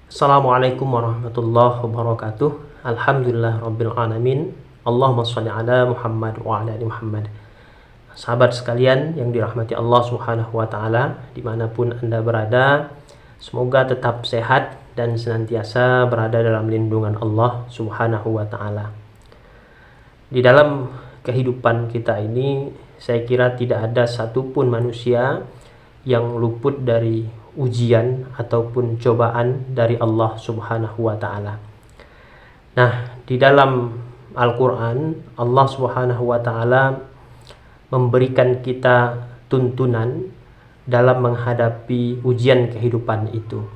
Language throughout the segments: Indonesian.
Assalamualaikum warahmatullahi wabarakatuh. Alhamdulillah rabbil alamin. Allahumma sholli ala Muhammad wa ala ali Muhammad. Sahabat sekalian yang dirahmati Allah Subhanahu wa taala, dimanapun Anda berada, semoga tetap sehat dan senantiasa berada dalam lindungan Allah Subhanahu wa taala. Di dalam kehidupan kita ini, saya kira tidak ada satupun manusia yang luput dari ujian ataupun cobaan dari Allah Subhanahu wa taala. Nah, di dalam Al-Qur'an Allah Subhanahu wa taala memberikan kita tuntunan dalam menghadapi ujian kehidupan itu.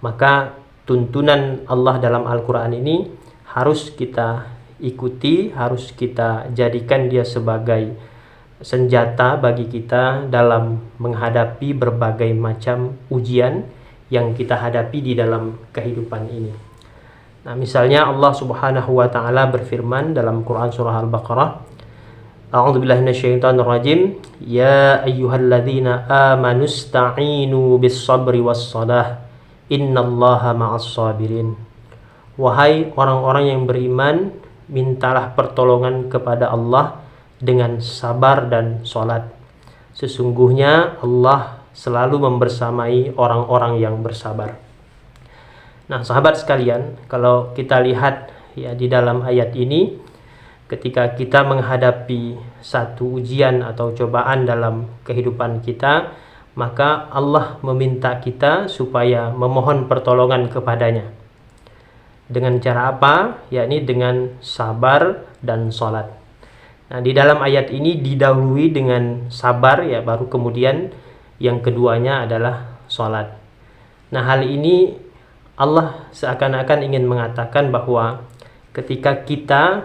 Maka tuntunan Allah dalam Al-Qur'an ini harus kita ikuti, harus kita jadikan dia sebagai senjata bagi kita dalam menghadapi berbagai macam ujian yang kita hadapi di dalam kehidupan ini. Nah, misalnya Allah Subhanahu wa taala berfirman dalam Quran surah Al-Baqarah, A'udzubillahi minasyaitonirrajim, ya ayyuhalladzina amanu ista'inu bis-sabri was-shalah, innallaha ma'as-sabirin. Wahai orang-orang yang beriman, mintalah pertolongan kepada Allah dengan sabar dan sholat. Sesungguhnya Allah selalu membersamai orang-orang yang bersabar. Nah, sahabat sekalian, kalau kita lihat ya di dalam ayat ini, ketika kita menghadapi satu ujian atau cobaan dalam kehidupan kita, maka Allah meminta kita supaya memohon pertolongan kepadanya. Dengan cara apa? Yakni dengan sabar dan sholat. Nah, di dalam ayat ini didahului dengan sabar, ya, baru kemudian yang keduanya adalah sholat. Nah, hal ini Allah seakan-akan ingin mengatakan bahwa ketika kita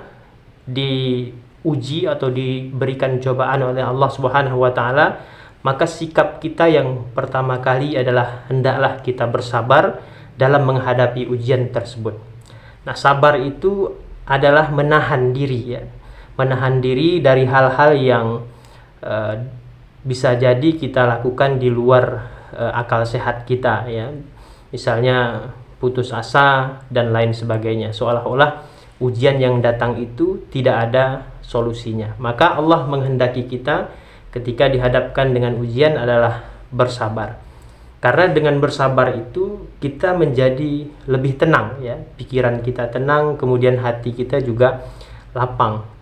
diuji atau diberikan cobaan oleh Allah Subhanahu wa taala, maka sikap kita yang pertama kali adalah hendaklah kita bersabar dalam menghadapi ujian tersebut. Nah, sabar itu adalah menahan diri, ya. Menahan diri dari hal-hal yang bisa jadi kita lakukan di luar akal sehat kita, ya. Misalnya putus asa dan lain sebagainya, seolah-olah ujian yang datang itu tidak ada solusinya. Maka Allah menghendaki kita ketika dihadapkan dengan ujian adalah bersabar. Karena dengan bersabar itu kita menjadi lebih tenang, ya. Pikiran kita tenang, kemudian hati kita juga lapang.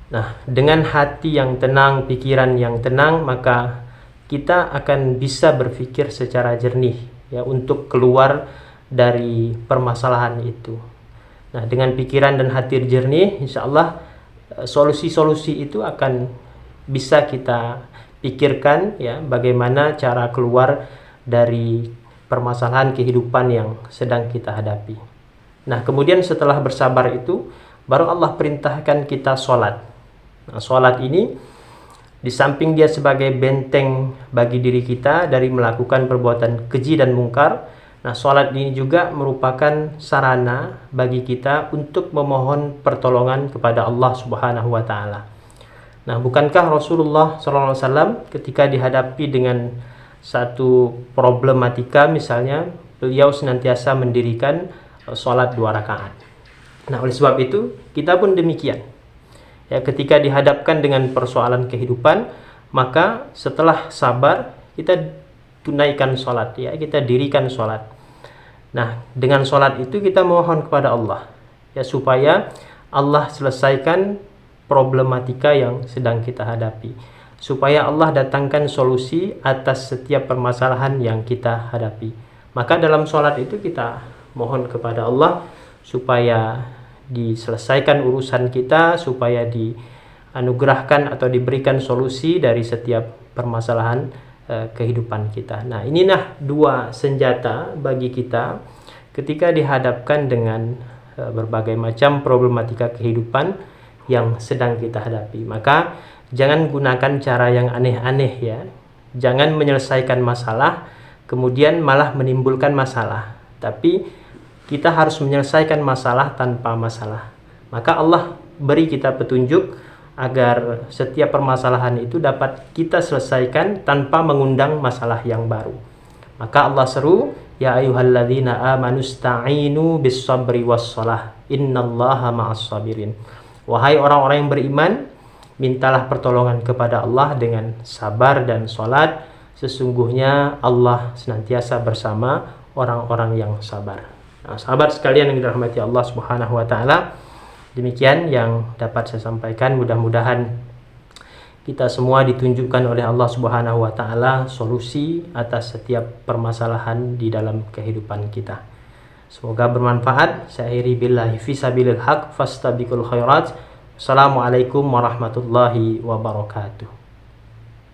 Nah, dengan hati yang tenang, pikiran yang tenang, maka kita akan bisa berpikir secara jernih, ya, untuk keluar dari permasalahan itu. Nah, dengan pikiran dan hati jernih, insya Allah solusi-solusi itu akan bisa kita pikirkan, ya, bagaimana cara keluar dari permasalahan kehidupan yang sedang kita hadapi. Nah, kemudian setelah bersabar itu, baru Allah perintahkan kita sholat. Nah, sholat ini di samping dia sebagai benteng bagi diri kita dari melakukan perbuatan keji dan mungkar, nah, sholat ini juga merupakan sarana bagi kita untuk memohon pertolongan kepada Allah Subhanahu wa taala. Nah, bukankah Rasulullah SAW ketika dihadapi dengan satu problematika, misalnya beliau senantiasa mendirikan sholat 2 rakaat. Nah, oleh sebab itu kita pun demikian. Ya, ketika dihadapkan dengan persoalan kehidupan, maka setelah sabar kita tunaikan sholat, ya, kita dirikan sholat. Nah, dengan sholat itu kita mohon kepada Allah, ya, supaya Allah selesaikan problematika yang sedang kita hadapi, supaya Allah datangkan solusi atas setiap permasalahan yang kita hadapi. Maka dalam sholat itu kita mohon kepada Allah supaya diselesaikan urusan kita, supaya dianugerahkan atau diberikan solusi dari setiap permasalahan kehidupan kita. Nah, inilah 2 senjata bagi kita ketika dihadapkan dengan berbagai macam problematika kehidupan yang sedang kita hadapi. Maka jangan gunakan cara yang aneh-aneh, ya. Jangan menyelesaikan masalah kemudian malah menimbulkan masalah, tapi kita harus menyelesaikan masalah tanpa masalah. Maka Allah beri kita petunjuk agar setiap permasalahan itu dapat kita selesaikan tanpa mengundang masalah yang baru. Maka Allah seru ya ayyuhalladzina amanu sta'inu bis sabri was shalah innallaha ma'as sabirin. Wahai orang-orang yang beriman, mintalah pertolongan kepada Allah dengan sabar dan salat, sesungguhnya Allah senantiasa bersama orang-orang yang sabar. Nah, sahabat sekalian yang dirahmati Allah Subhanahu wa taala, demikian yang dapat saya sampaikan. Mudah-mudahan kita semua ditunjukkan oleh Allah Subhanahu wa taala solusi atas setiap permasalahan di dalam kehidupan kita. Semoga bermanfaat. Saya akhiri billahi fisabilil haq fastabiqul khairat. Assalamualaikum warahmatullahi wabarakatuh.